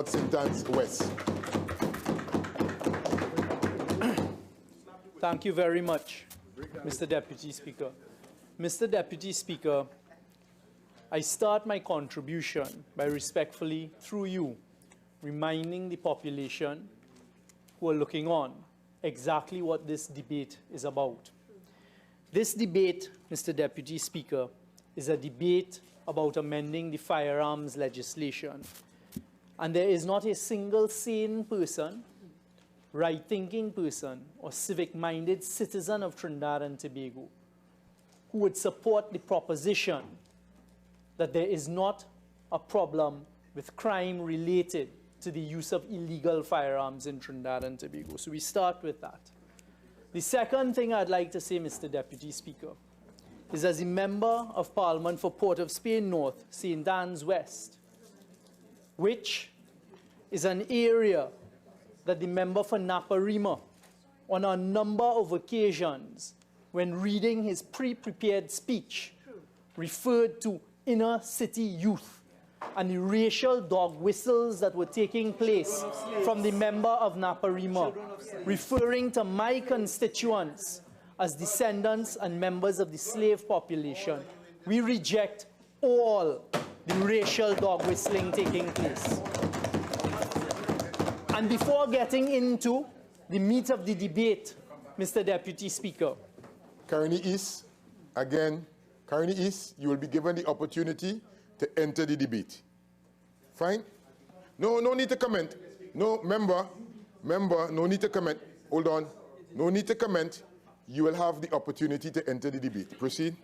St. Anne's West. Thank you very much, Mr. Deputy Speaker. Mr. Deputy Speaker, I start my contribution by respectfully, through you, reminding the population who are looking on exactly what this debate is about. This debate, Mr. Deputy Speaker, is a debate about amending the firearms legislation. And there is not a single sane person, right-thinking person, or civic-minded citizen of Trinidad and Tobago who would support the proposition that there is not a problem with crime related to the use of illegal firearms in Trinidad and Tobago. So we start with that. The second thing I'd like to say, Mr. Deputy Speaker, is as a member of Parliament for Port of Spain North, St. Anne's West, which is an area that the member for Naparima, on a number of occasions, when reading his pre-prepared speech, referred to inner city youth and the racial dog whistles that were taking place from the member of Naparima, referring to my constituents as descendants and members of the slave population. We reject all the racial dog whistling taking place. And before getting into the meat of the debate, Mr. Deputy Speaker. Carney East, again, Carney East, you will be given the opportunity to enter the debate. Fine? No need to comment. No, member, no need to comment. Hold on. No need to comment. You will have the opportunity to enter the debate. Proceed.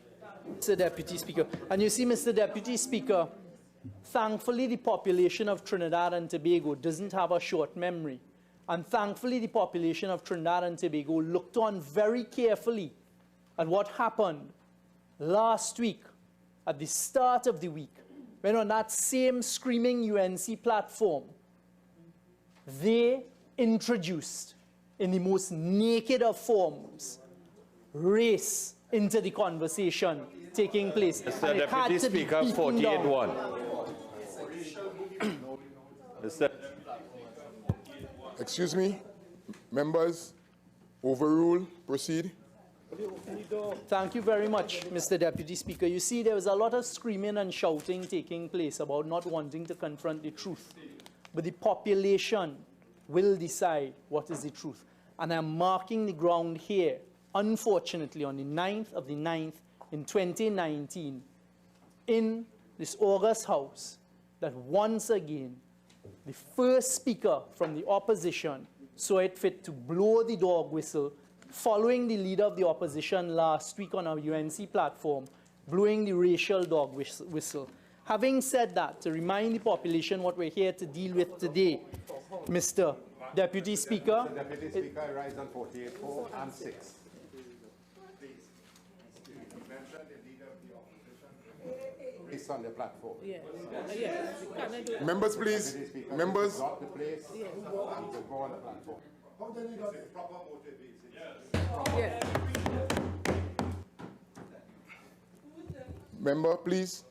Mr. Deputy Speaker. And you see, Mr. Deputy Speaker, thankfully the population of Trinidad and Tobago doesn't have a short memory. And thankfully the population of Trinidad and Tobago looked on very carefully at what happened last week, at the start of the week, when on that same screaming UNC platform, they introduced, in the most naked of forms, race into the conversation taking place. Mr. Deputy Speaker, 48-1. Excuse me, members, overrule, proceed. Thank you very much, Mr. Deputy Speaker. You see, there was a lot of screaming and shouting taking place about not wanting to confront the truth. But the population will decide what is the truth. And I'm marking the ground here, unfortunately, on the 9th of the 9th in 2019, in this August House, that once again, the first speaker from the opposition saw it fit to blow the dog whistle, following the leader of the opposition last week on our UNC platform, blowing the racial dog whistle. Having said that, to remind the population what we're here to deal with today, Mr. Deputy Speaker. Mr. Deputy Speaker, I rise on 48-4 and 6. It's on the platform. Yes. Members, please. Members. Got the place and to go on the platform. Yes. Member, please.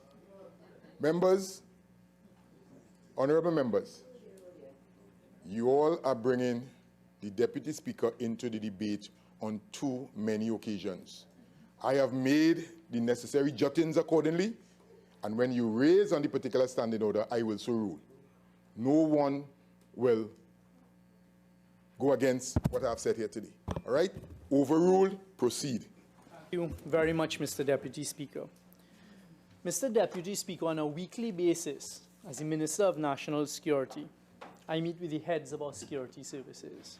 Members, honorable members, you all are bringing the Deputy Speaker into the debate on too many occasions. I have made the necessary jottings accordingly, and when you raise on the particular standing order, I will so rule. No one will go against what I have said here today. All right? Overruled, proceed. Thank you very much, Mr. Deputy Speaker. Mr. Deputy Speaker, on a weekly basis, as the Minister of National Security, I meet with the heads of our security services.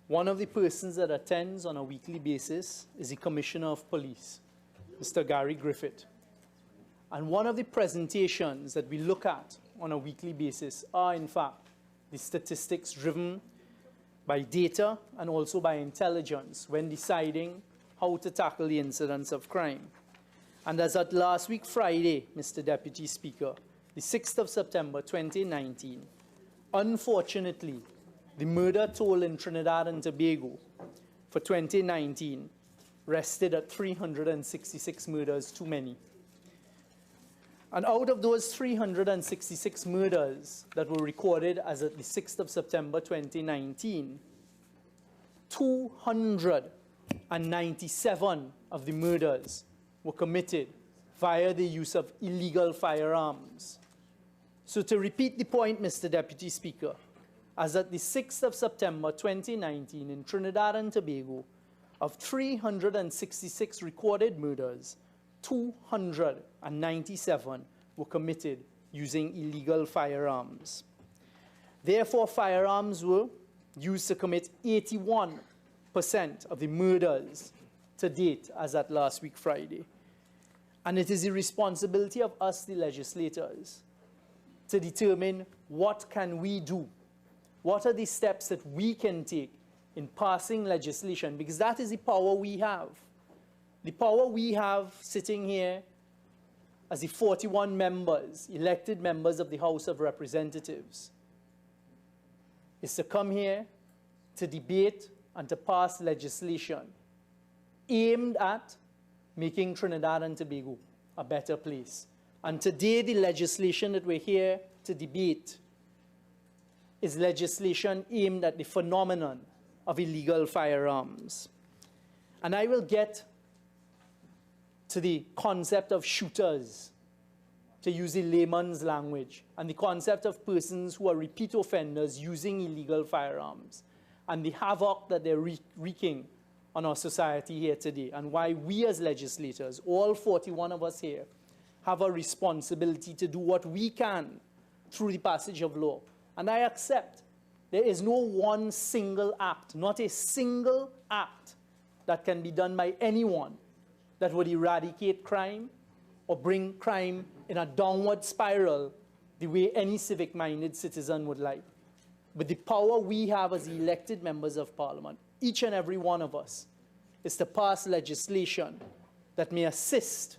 One of the persons that attends on a weekly basis is the Commissioner of Police, Mr. Gary Griffith. And one of the presentations that we look at on a weekly basis are, in fact, the statistics driven by data and also by intelligence when deciding how to tackle the incidence of crime. And as at last week Friday, Mr. Deputy Speaker, the 6th of September 2019, unfortunately, the murder toll in Trinidad and Tobago for 2019 rested at 366 murders too many. And out of those 366 murders that were recorded as of the 6th of September 2019, 297 of the murders were committed via the use of illegal firearms. So to repeat the point, Mr. Deputy Speaker, as at the 6th of September 2019 in Trinidad and Tobago, of 366 recorded murders, 297 were committed using illegal firearms. Therefore, firearms were used to commit 81% of the murders to date as at last week Friday. And it is the responsibility of us, the legislators, to determine what can we do. What are the steps that we can take in passing legislation? Because that is the power we have. The power we have sitting here as the 41 members, elected members of the House of Representatives, is to come here to debate and to pass legislation aimed at making Trinidad and Tobago a better place. And today, the legislation that we're here to debate is legislation aimed at the phenomenon of illegal firearms. And I will get to the concept of shooters, to use the layman's language, and the concept of persons who are repeat offenders using illegal firearms, and the havoc that they're wreaking on our society here today, and why we as legislators, all 41 of us here, have a responsibility to do what we can through the passage of law. And I accept there is no one single act, not a single act that can be done by anyone that would eradicate crime or bring crime in a downward spiral the way any civic-minded citizen would like. But the power we have as elected members of Parliament, each and every one of us, is to pass legislation that may assist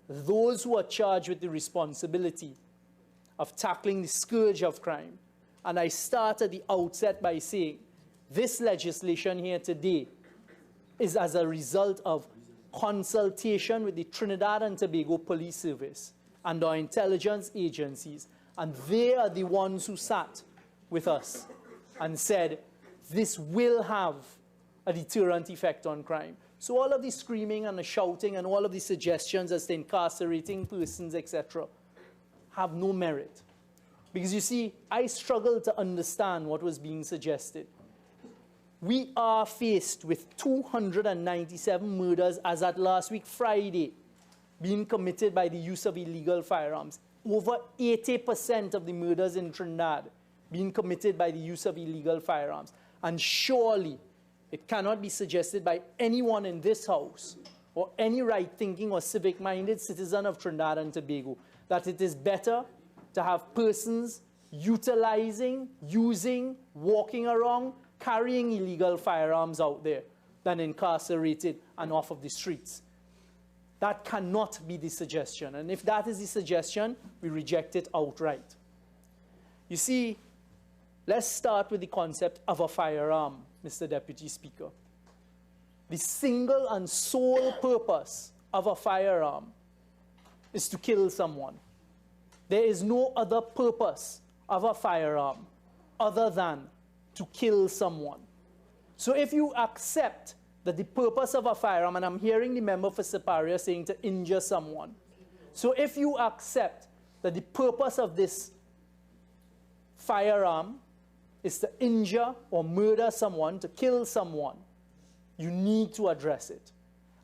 those who are charged with the responsibility of tackling the scourge of crime. And I start at the outset by saying this legislation here today is as a result of consultation with the Trinidad and Tobago Police Service and our intelligence agencies. And they are the ones who sat with us and said, this will have a deterrent effect on crime. So all of the screaming and the shouting and all of the suggestions as to incarcerating persons, etc., have no merit. Because you see, I struggle to understand what was being suggested. We are faced with 297 murders as at last week Friday being committed by the use of illegal firearms. Over 80% of the murders in Trinidad being committed by the use of illegal firearms. And surely it cannot be suggested by anyone in this House or any right-thinking or civic-minded citizen of Trinidad and Tobago that it is better to have persons utilizing, using, walking around, carrying illegal firearms out there than incarcerated and off of the streets. That cannot be the suggestion. And if that is the suggestion, we reject it outright. You see, let's start with the concept of a firearm, Mr. Deputy Speaker. The single and sole purpose of a firearm is to kill someone. There is no other purpose of a firearm other than to kill someone. So if you accept that the purpose of a firearm, and I'm hearing the member for Siparia saying to injure someone. So if you accept that the purpose of this firearm is to injure or murder someone, to kill someone, you need to address it.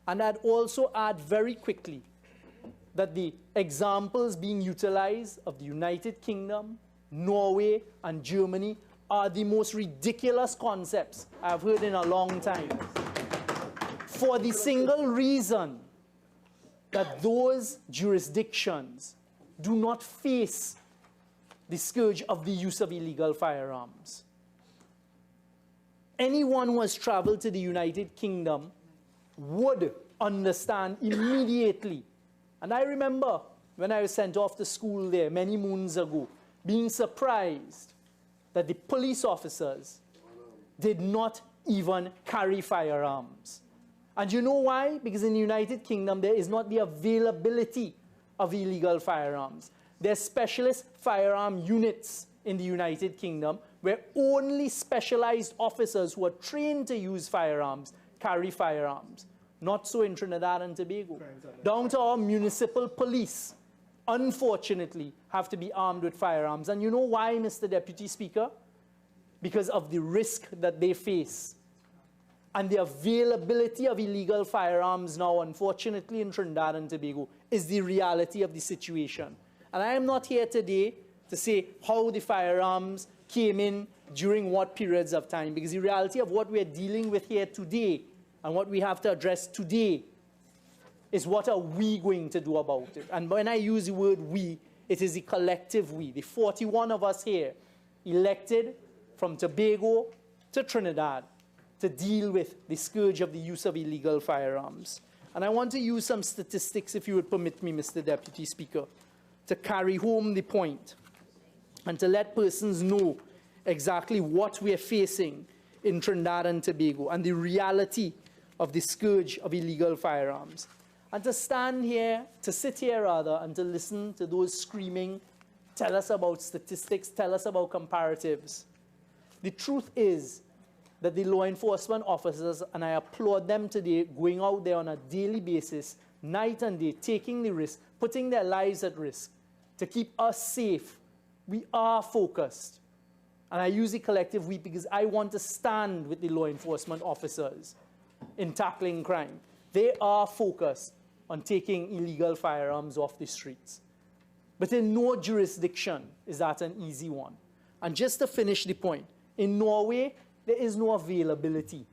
And I'd also add very quickly that the examples being utilized of the United Kingdom, Norway, and Germany are the most ridiculous concepts I've heard in a long time. For the single reason that those jurisdictions do not face the scourge of the use of illegal firearms. Anyone who has traveled to the United Kingdom would understand immediately. And I remember when I was sent off to school there many moons ago, being surprised that the police officers did not even carry firearms. And you know why? Because in the United Kingdom, there is not the availability of illegal firearms. There's specialist firearm units in the United Kingdom where only specialized officers who are trained to use firearms carry firearms. Not so in Trinidad and Tobago. Down to our municipal police, unfortunately, have to be armed with firearms. And you know why, Mr. Deputy Speaker? Because of the risk that they face. And the availability of illegal firearms now, unfortunately, in Trinidad and Tobago is the reality of the situation. And I am not here today to say how the firearms came in during what periods of time, because the reality of what we're dealing with here today and what we have to address today is what are we going to do about it. And when I use the word we, it is the collective we, the 41 of us here, elected from Tobago to Trinidad, to deal with the scourge of the use of illegal firearms. And I want to use some statistics, if you would permit me, Mr. Deputy Speaker, to carry home the point and to let persons know exactly what we are facing in Trinidad and Tobago and the reality of the scourge of illegal firearms. And to sit here rather, and to listen to those screaming, tell us about statistics, tell us about comparatives. The truth is that the law enforcement officers, and I applaud them today, going out there on a daily basis, night and day, taking the risk, putting their lives at risk to keep us safe. We are focused. And I use the collective we because I want to stand with the law enforcement officers in tackling crime. They are focused on taking illegal firearms off the streets. But in no jurisdiction is that an easy one. And just to finish the point, in Norway, there is no availability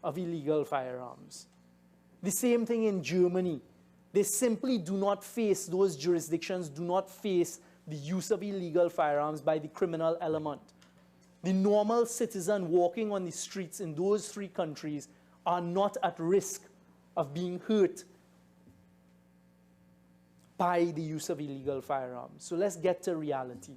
of illegal firearms. The same thing in Germany. They simply do not face, those jurisdictions do not face the use of illegal firearms by the criminal element. The normal citizen walking on the streets in those three countries are not at risk of being hurt by the use of illegal firearms. So let's get to reality.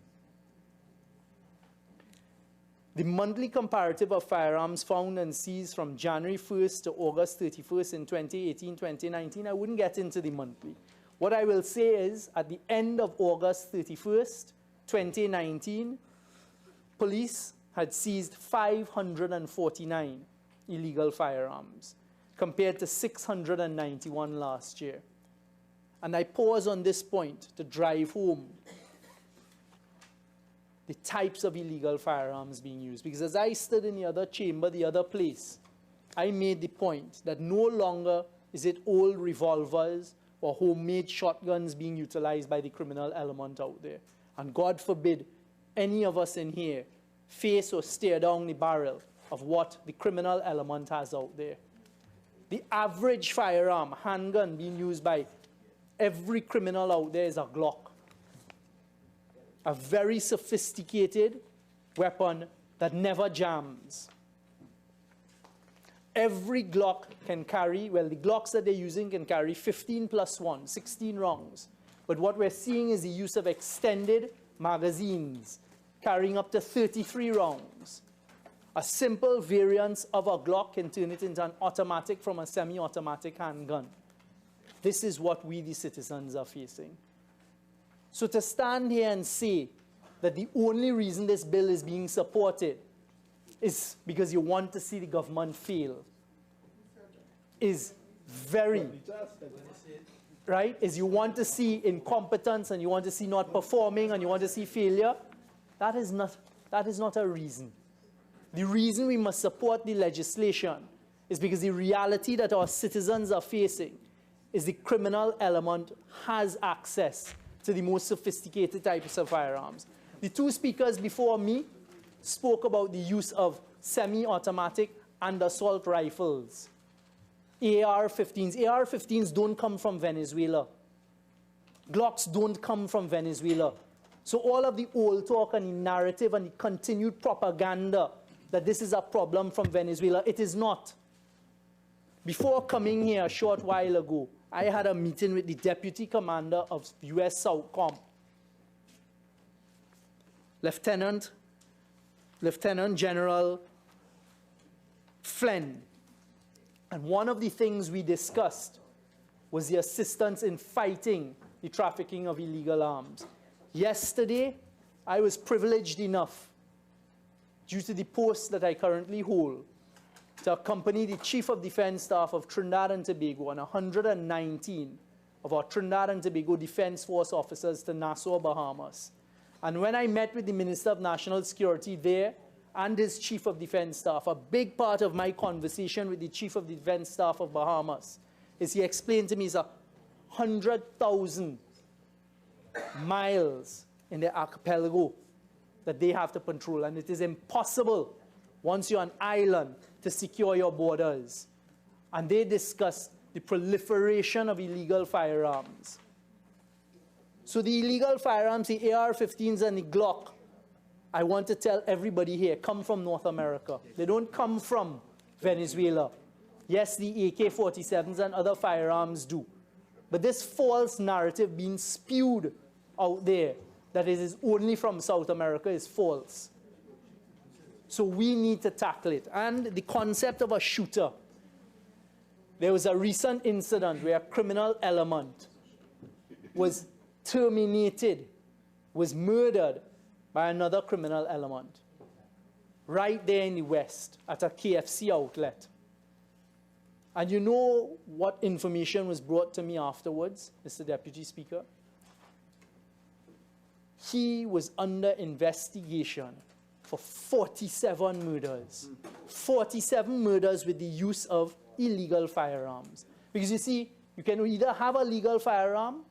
The monthly comparative of firearms found and seized from January 1st to August 31st in 2018-2019, I wouldn't get into the monthly. What I will say is, at the end of August 31st, 2019, police had seized 549 illegal firearms, compared to 691 last year. And I pause on this point to drive home the types of illegal firearms being used. Because as I stood in the other chamber, the other place, I made the point that no longer is it old revolvers or homemade shotguns being utilized by the criminal element out there. And God forbid any of us in here face or stare down the barrel of what the criminal element has out there. The average firearm, handgun, being used by every criminal out there is a Glock. A very sophisticated weapon that never jams. Every Glock can carry, well, the Glocks that they're using can carry 15 plus 1, 16 rounds. But what we're seeing is the use of extended magazines, carrying up to 33 rounds. A simple variance of a Glock can turn it into an automatic from a semi-automatic handgun. This is what we, the citizens, are facing. So to stand here and say that the only reason this bill is being supported is because you want to see the government fail is very, right? Is you want to see incompetence and you want to see not performing and you want to see failure. That is not a reason. The reason we must support the legislation is because the reality that our citizens are facing is the criminal element has access to the most sophisticated types of firearms. The two speakers before me spoke about the use of semi-automatic and assault rifles. AR-15s. AR-15s don't come from Venezuela. Glocks don't come from Venezuela. So all of the old talk and the narrative and the continued propaganda that this is a problem from Venezuela, it is not. Before coming here a short while ago, I had a meeting with the deputy commander of U.S. Southcom, Lieutenant General Flynn. And one of the things we discussed was the assistance in fighting the trafficking of illegal arms. Yesterday, I was privileged enough, due to the post that I currently hold, to accompany the Chief of Defense Staff of Trinidad and Tobago and 119 of our Trinidad and Tobago Defense Force officers to Nassau, Bahamas. And when I met with the Minister of National Security there and his Chief of Defense Staff, a big part of my conversation with the Chief of Defense Staff of Bahamas is he explained to me it's 100,000 miles in the archipelago that they have to patrol, and it is impossible once you're an island to secure your borders. And they discussed the proliferation of illegal firearms. So the illegal firearms, the AR-15s and the Glock, I want to tell everybody here, come from North America. They don't come from Venezuela. Yes, the AK-47s and other firearms do. But this false narrative being spewed out there that it is only from South America is false. So we need to tackle it. And the concept of a shooter. There was a recent incident where a criminal element was terminated, was murdered by another criminal element right there in the West at a KFC outlet. And you know what information was brought to me afterwards, Mr. Deputy Speaker? He was under investigation for 47 murders. 47 murders with the use of illegal firearms. Because you see, you can either have a legal firearm,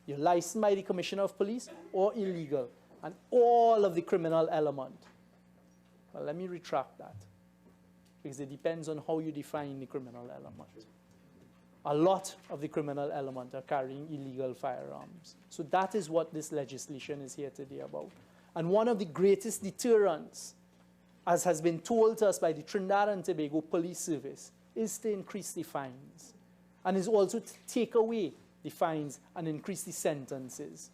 you're licensed by the Commissioner of Police, or illegal. And all of the criminal element. Well, let me retract that. Because it depends on how you define the criminal element. A lot of the criminal element are carrying illegal firearms. So that is what this legislation is here today about. And one of the greatest deterrents, as has been told to us by the Trinidad and Tobago Police Service, is to increase the fines. And is also to take away the fines and increase the sentences.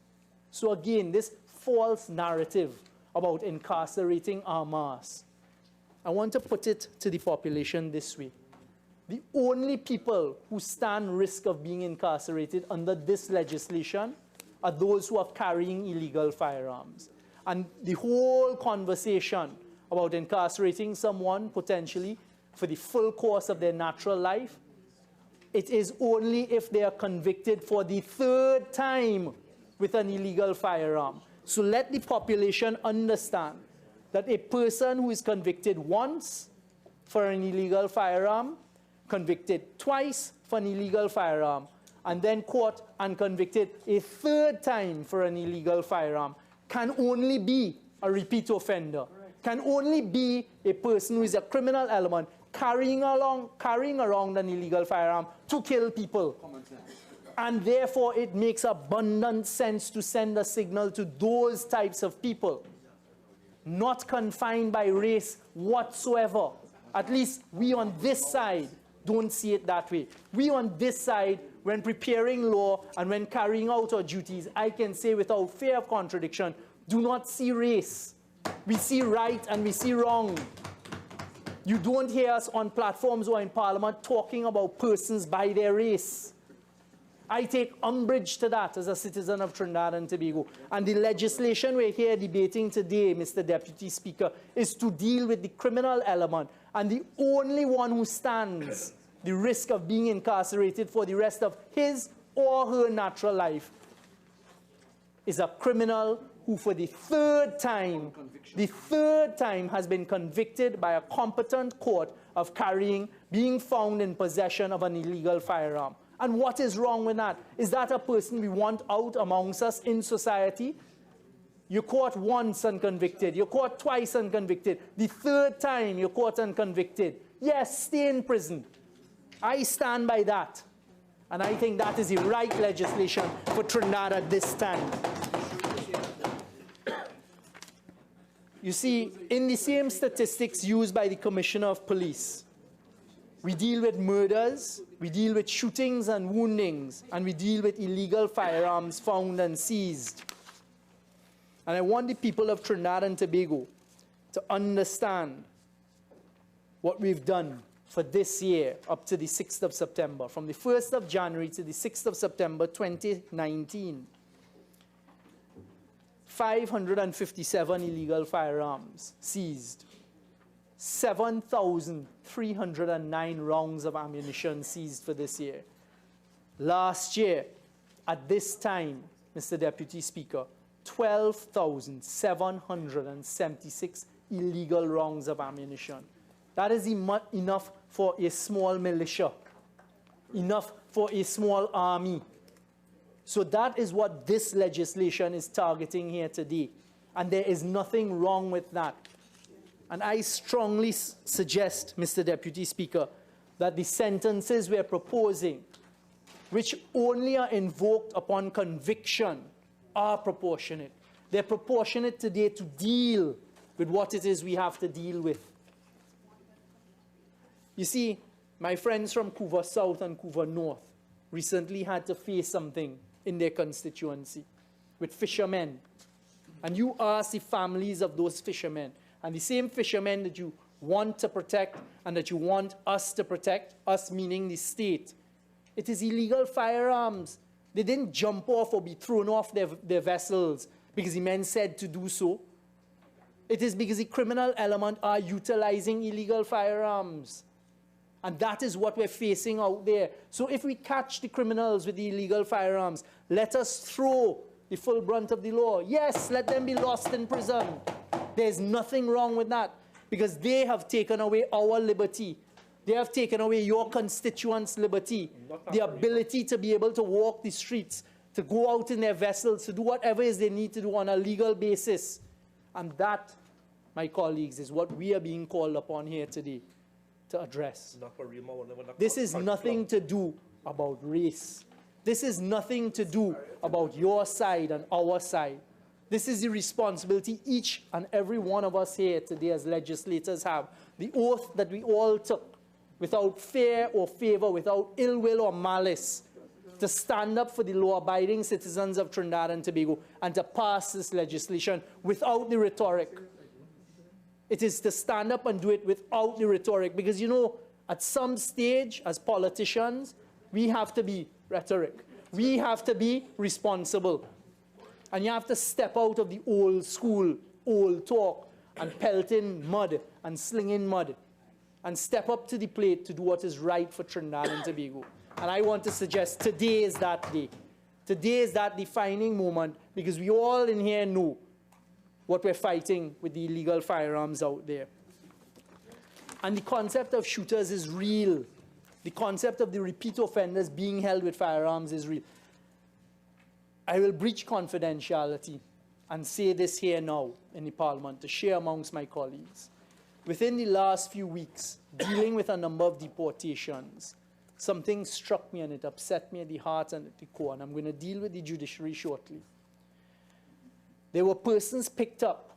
So again, this false narrative about incarcerating en masse, I want to put it to the population this way. The only people who stand risk of being incarcerated under this legislation are those who are carrying illegal firearms. And the whole conversation about incarcerating someone potentially for the full course of their natural life, it is only if they are convicted for the third time with an illegal firearm. So let the population understand that a person who is convicted once for an illegal firearm, convicted twice for an illegal firearm, and then caught and convicted a third time for an illegal firearm can only be a repeat offender, can only be a person who is a criminal element carrying around an illegal firearm to kill people. And therefore, it makes abundant sense to send a signal to those types of people, not confined by race whatsoever. At least we on this side don't see it that way. We on this side, when preparing law and when carrying out our duties, I can say without fear of contradiction, do not see race. We see right and we see wrong. You don't hear us on platforms or in Parliament talking about persons by their race. I take umbrage to that as a citizen of Trinidad and Tobago. And the legislation we're here debating today, Mr. Deputy Speaker, is to deal with the criminal element. And the only one who stands the risk of being incarcerated for the rest of his or her natural life is a criminal who for the third time has been convicted by a competent court of being found in possession of an illegal firearm. And what is wrong with that? Is that a person we want out amongst us in society? You're caught once and convicted. You're caught twice and convicted. The third time you're caught and convicted. Yes, stay in prison. I stand by that. And I think that is the right legislation for Trinidad at this time. You see, in the same statistics used by the Commissioner of Police, we deal with murders, we deal with shootings and woundings, and we deal with illegal firearms found and seized. And I want the people of Trinidad and Tobago to understand what we've done for this year up to the 6th of September, from the 1st of January to the 6th of September 2019, 557 illegal firearms seized, 7,309 rounds of ammunition seized for this year. Last year, at this time, Mr. Deputy Speaker, 12,776 illegal rounds of ammunition. That is enough for a small militia, enough for a small army. So that is what this legislation is targeting here today. And there is nothing wrong with that. And I strongly suggest, Mr. Deputy Speaker, that the sentences we're proposing, which only are invoked upon conviction, are proportionate. They're proportionate today to deal with what it is we have to deal with. You see, my friends from Couva South and Couva North recently had to face something in their constituency with fishermen. And you ask the families of those fishermen, and the same fishermen that you want to protect and that you want us to protect, us meaning the state, it is illegal firearms. They didn't jump off or be thrown off their vessels because the men said to do so. It is because the criminal element are utilizing illegal firearms. And that is what we're facing out there. So if we catch the criminals with the illegal firearms, let us throw the full brunt of the law. Yes, let them be lost in prison. There's nothing wrong with that, because they have taken away our liberty. They have taken away your constituents' liberty, the ability to be able to walk the streets, to go out in their vessels, to do whatever it is they need to do on a legal basis. And that, my colleagues, is what we are being called upon here today to address. This is nothing to do about race. This is nothing to do about your side and our side. This is the responsibility each and every one of us here today as legislators have. The oath that we all took without fear or favor, without ill will or malice, to stand up for the law-abiding citizens of Trinidad and Tobago and to pass this legislation without the rhetoric. It is to stand up and do it without the rhetoric, because, you know, at some stage as politicians, we have to be rhetoric. We have to be responsible. And you have to step out of the old school, old talk, and pelt in mud and sling in mud, and step up to the plate to do what is right for Trinidad and Tobago. And I want to suggest today is that day. Today is that defining moment, because we all in here know what we're fighting with the illegal firearms out there. And the concept of shooters is real. The concept of the repeat offenders being held with firearms is real. I will breach confidentiality and say this here now in the Parliament to share amongst my colleagues. Within the last few weeks, dealing with a number of deportations, something struck me and it upset me at the heart and at the core, and I'm going to deal with the judiciary shortly. There were persons picked up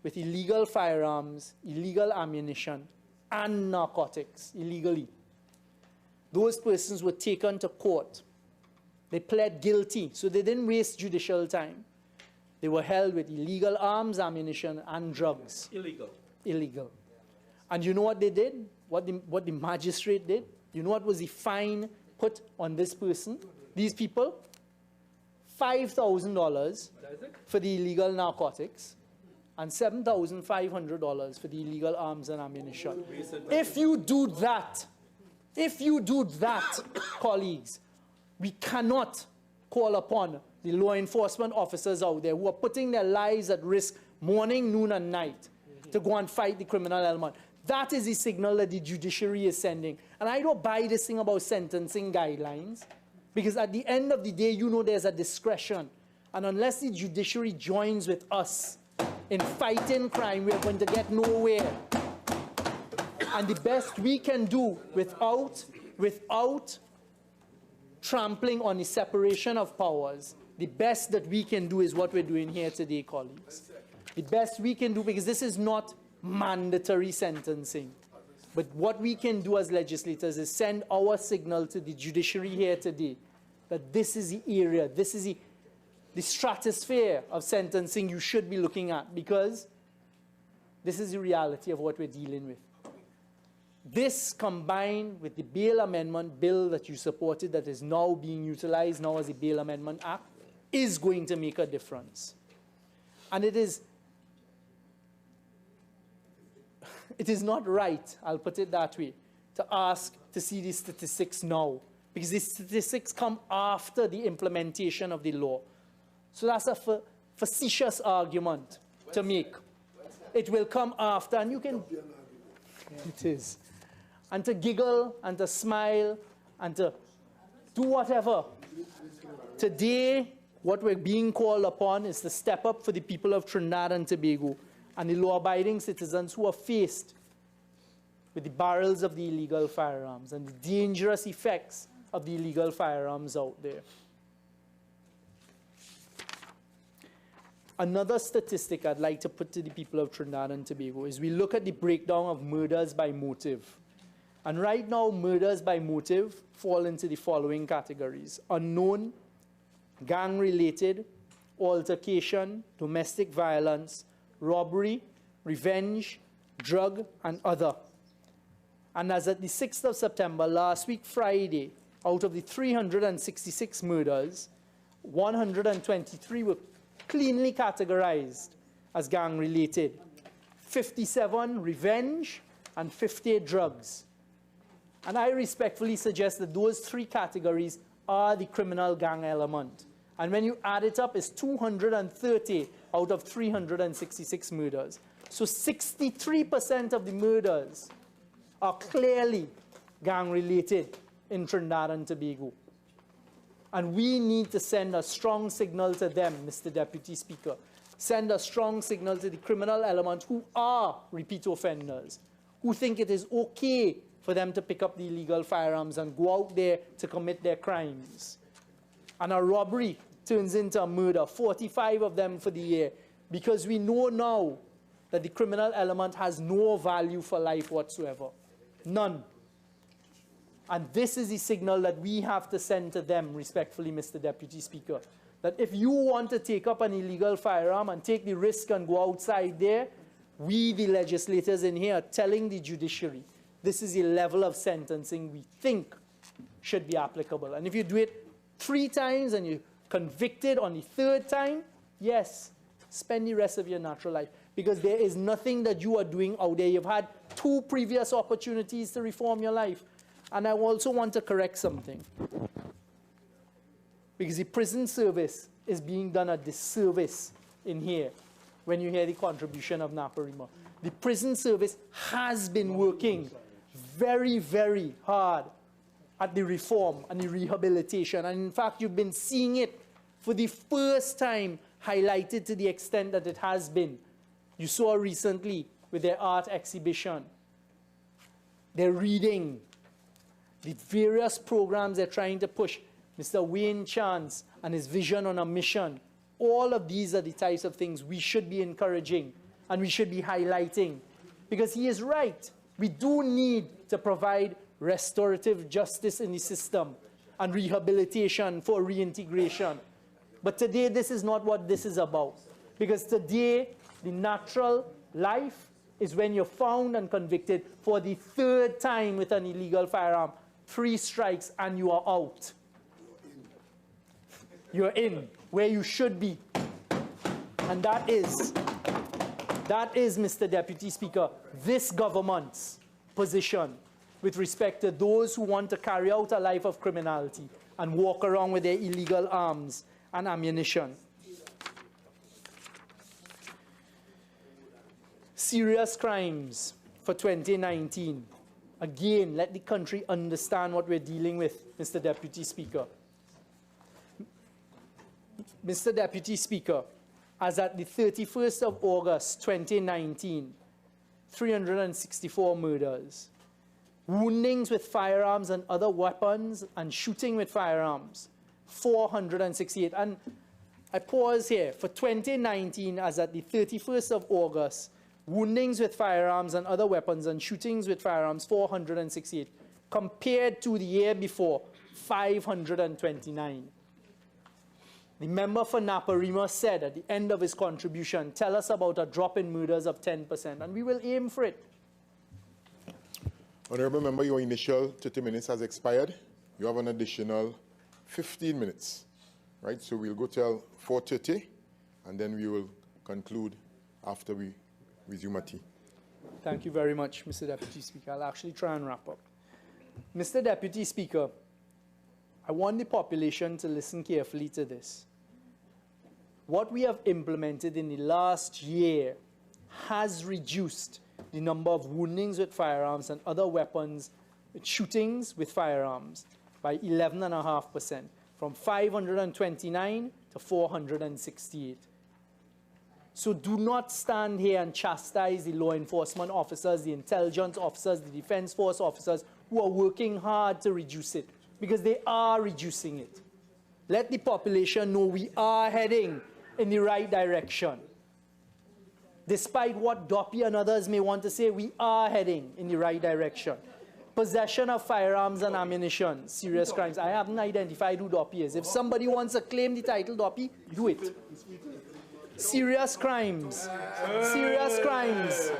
with illegal firearms, illegal ammunition, and narcotics illegally. Those persons were taken to court. They pled guilty, so they didn't waste judicial time. They were held with illegal arms, ammunition, and drugs. Illegal. Illegal. And you know what they did? What the magistrate did? You know what was the fine put on this person, these people? $5,000 for the illegal narcotics and $7,500 for the illegal arms and ammunition. If you do that, colleagues, we cannot call upon the law enforcement officers out there who are putting their lives at risk morning, noon, and night to go and fight the criminal element. That is the signal that the judiciary is sending. And I don't buy this thing about sentencing guidelines, because at the end of the day, you know there's a discretion. And unless the judiciary joins with us in fighting crime, we are going to get nowhere. And the best we can do without trampling on the separation of powers, the best that we can do is what we're doing here today, colleagues. The best we can do, because this is not mandatory sentencing. But what we can do as legislators is send our signal to the judiciary here today that this is the area, this is the stratosphere of sentencing you should be looking at, because this is the reality of what we're dealing with. This combined with the bail amendment bill that you supported that is now being utilized now as the Bail Amendment Act is going to make a difference. And it is not right, I'll put it that way, to ask to see the statistics now, because the statistics come after the implementation of the law. So that's a facetious argument to make. It will come after, and you can... It is. And to giggle, and to smile, and to do whatever. Today, what we're being called upon is to step up for the people of Trinidad and Tobago and the law-abiding citizens who are faced with the barrels of the illegal firearms and the dangerous effects of the illegal firearms out there. Another statistic I'd like to put to the people of Trinidad and Tobago is we look at the breakdown of murders by motive. And right now, murders by motive fall into the following categories: unknown, gang-related, altercation, domestic violence, robbery, revenge, drug, and other. And as at the 6th of September, last week, Friday, out of the 366 murders, 123 were cleanly categorized as gang-related, 57 revenge, and 58 drugs. And I respectfully suggest that those three categories are the criminal gang element. And when you add it up, it's 230 out of 366 murders. So 63% of the murders are clearly gang-related in Trinidad and Tobago. And we need to send a strong signal to them, Mr. Deputy Speaker. Send a strong signal to the criminal element who are repeat offenders, who think it is okay for them to pick up the illegal firearms and go out there to commit their crimes. And a robbery turns into a murder, 45 of them for the year, because we know now that the criminal element has no value for life whatsoever. None. And this is the signal that we have to send to them, respectfully, Mr. Deputy Speaker, that if you want to take up an illegal firearm and take the risk and go outside there, we, the legislators in here, are telling the judiciary this is the level of sentencing we think should be applicable. And if you do it 3 times and you're convicted on the 3rd time, yes, spend the rest of your natural life. Because there is nothing that you are doing out there. You've had 2 previous opportunities to reform your life. And I also want to correct something. Because the prison service is being done a disservice in here when you hear the contribution of Naparima. The prison service has been working very, very hard at the reform and the rehabilitation. And in fact, you've been seeing it for the first time highlighted to the extent that it has been. You saw recently with their art exhibition, their reading, the various programs they're trying to push, Mr. Wayne Chance and his vision on a mission. All of these are the types of things we should be encouraging and we should be highlighting. Because he is right. We do need to provide restorative justice in the system and rehabilitation for reintegration. But today, this is not what this is about. Because today, the natural life is when you're found and convicted for the 3rd time with an illegal firearm. 3 strikes and you are out. You're in where you should be. And that is, Mr. Deputy Speaker, this government's position with respect to those who want to carry out a life of criminality and walk around with their illegal arms and ammunition. Serious crimes for 2019. Again, let the country understand what we're dealing with, Mr. Deputy Speaker. Mr. Deputy Speaker, as at the 31st of August 2019, 364 murders. Woundings with firearms and other weapons and shooting with firearms, 468. And I pause here. For 2019, as at the 31st of August, woundings with firearms and other weapons and shootings with firearms, 468. Compared to the year before, 529. The member for Naparima said at the end of his contribution, tell us about a drop in murders of 10%, and we will aim for it. Honourable Member, your initial 30 minutes has expired. You have an additional 15 minutes, right? So we'll go till 4:30, and then we will conclude after we resume our tea. Thank you very much, Mr. Deputy Speaker. I'll actually try and wrap up. Mr. Deputy Speaker, I want the population to listen carefully to this. What we have implemented in the last year has reduced the number of woundings with firearms and other weapons, shootings with firearms, by 11.5%, from 529 to 468. So do not stand here and chastise the law enforcement officers, the intelligence officers, the defense force officers who are working hard to reduce it, because they are reducing it. Let the population know we are heading in the right direction. Despite what Doppy and others may want to say, we are heading in the right direction. Possession of firearms and ammunition, serious crimes. I haven't identified who Doppy is. If somebody wants to claim the title Doppy, do it. Serious crimes. Serious crimes.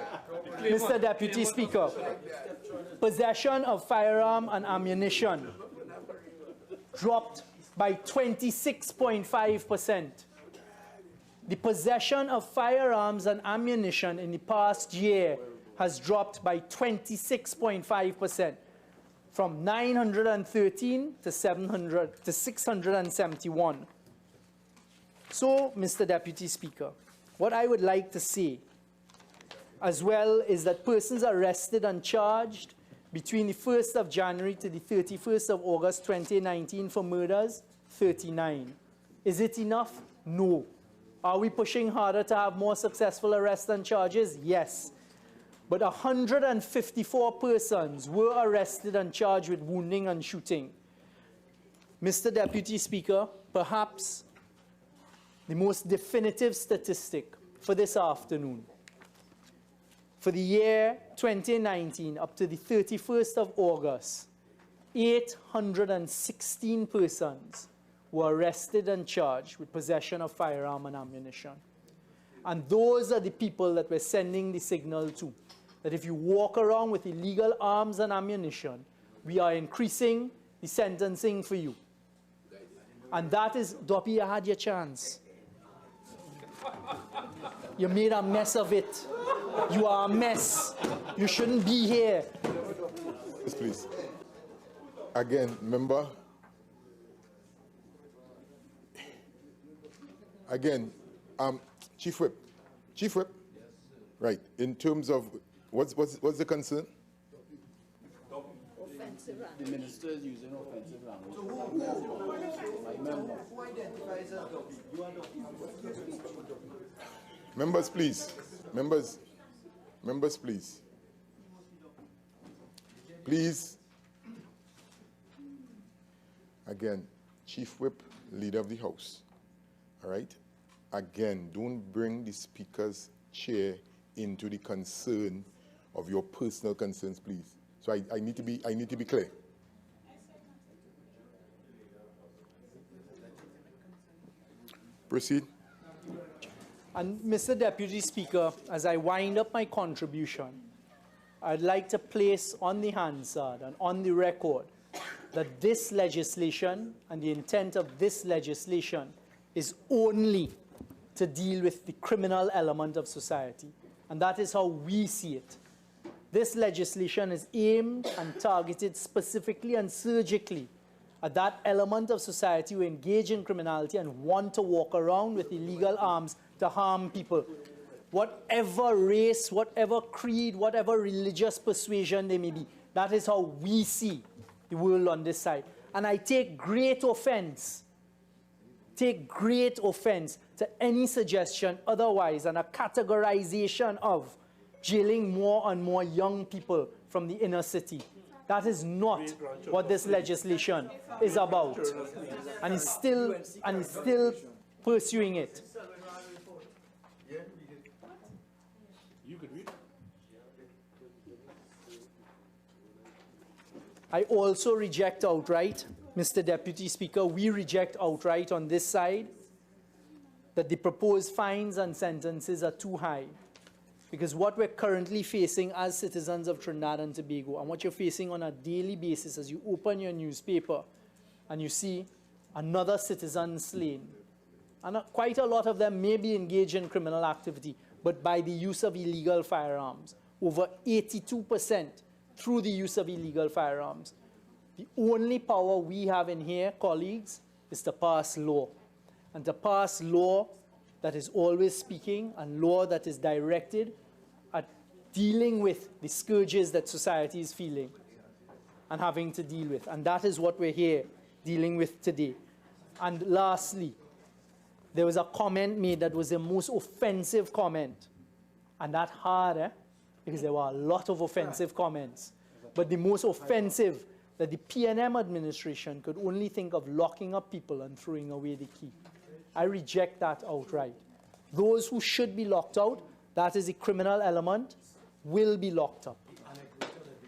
Mr. Deputy Speaker. Possession of firearm and ammunition dropped by 26.5%. The possession of firearms and ammunition in the past year has dropped by 26.5%, from 913 to 671. So, Mr. Deputy Speaker, what I would like to say as well is that persons arrested and charged between the 1st of January to the 31st of August 2019 for murders, 39. Is it enough? No. Are we pushing harder to have more successful arrests and charges? Yes. But 154 persons were arrested and charged with wounding and shooting. Mr. Deputy Speaker, perhaps the most definitive statistic for this afternoon. For the year 2019 up to the 31st of August, 816 persons were arrested and charged with possession of firearm and ammunition. And those are the people that we're sending the signal to, that if you walk around with illegal arms and ammunition, we are increasing the sentencing for you. And that is, Doppy, you had your chance. You made a mess of it. You are a mess. You shouldn't be here. Yes, please. Again, member. Again, Chief Whip. Chief Whip. Right. In terms of what's the concern? Offensive language. The minister is using offensive language. Members, please. Members, please. Please. Again, Chief Whip, Leader of the House. All right? Again, don't bring the Speaker's chair into the concern of your personal concerns, please. So I need to be clear. Proceed. And Mr. Deputy Speaker, as I wind up my contribution, I'd like to place on the Hansard and on the record that this legislation and the intent of this legislation is only to deal with the criminal element of society. And that is how we see it. This legislation is aimed and targeted specifically and surgically at that element of society who engage in criminality and want to walk around with illegal arms to harm people. Whatever race, whatever creed, whatever religious persuasion they may be, that is how we see the world on this side. And I take great offense to any suggestion otherwise and a categorization of jailing more and more young people from the inner city. That is not what this legislation is about. And he's still pursuing it. I also reject outright, Mr. Deputy Speaker, we reject outright on this side that the proposed fines and sentences are too high. Because what we're currently facing as citizens of Trinidad and Tobago, and what you're facing on a daily basis as you open your newspaper and you see another citizen slain, and quite a lot of them may be engaged in criminal activity, but by the use of illegal firearms, over 82% through the use of illegal firearms. The only power we have in here, colleagues, is to pass law. And to pass law that is always speaking and law that is directed at dealing with the scourges that society is feeling and having to deal with. And that is what we're here dealing with today. And lastly, there was a comment made that was the most offensive comment. And that hard, because there were a lot of offensive comments. But the most offensive, that the PNM administration could only think of locking up people and throwing away the key. I reject that outright. Those who should be locked out, that is the criminal element, will be locked up.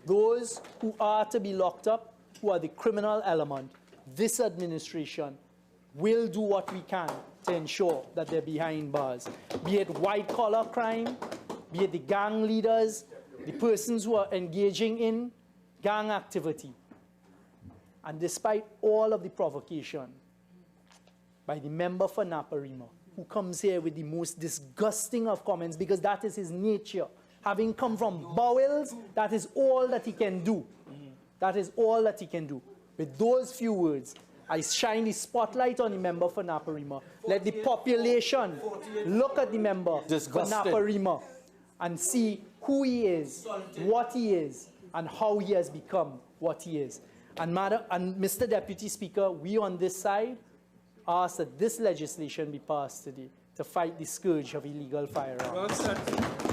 Those who are to be locked up, who are the criminal element, this administration will do what we can to ensure that they're behind bars. Be it white-collar crime, be it the gang leaders, the persons who are engaging in gang activity. And despite all of the provocation by the member for Naparima, who comes here with the most disgusting of comments, because that is his nature. Having come from bowels, that is all that he can do. That is all that he can do. With those few words, I shine the spotlight on the member for Naparima. Let the population look at the member for Naparima and see who he is, what he is, and how he has become what he is. And Mr. Deputy Speaker, we on this side ask that this legislation be passed today to fight the scourge of illegal firearms.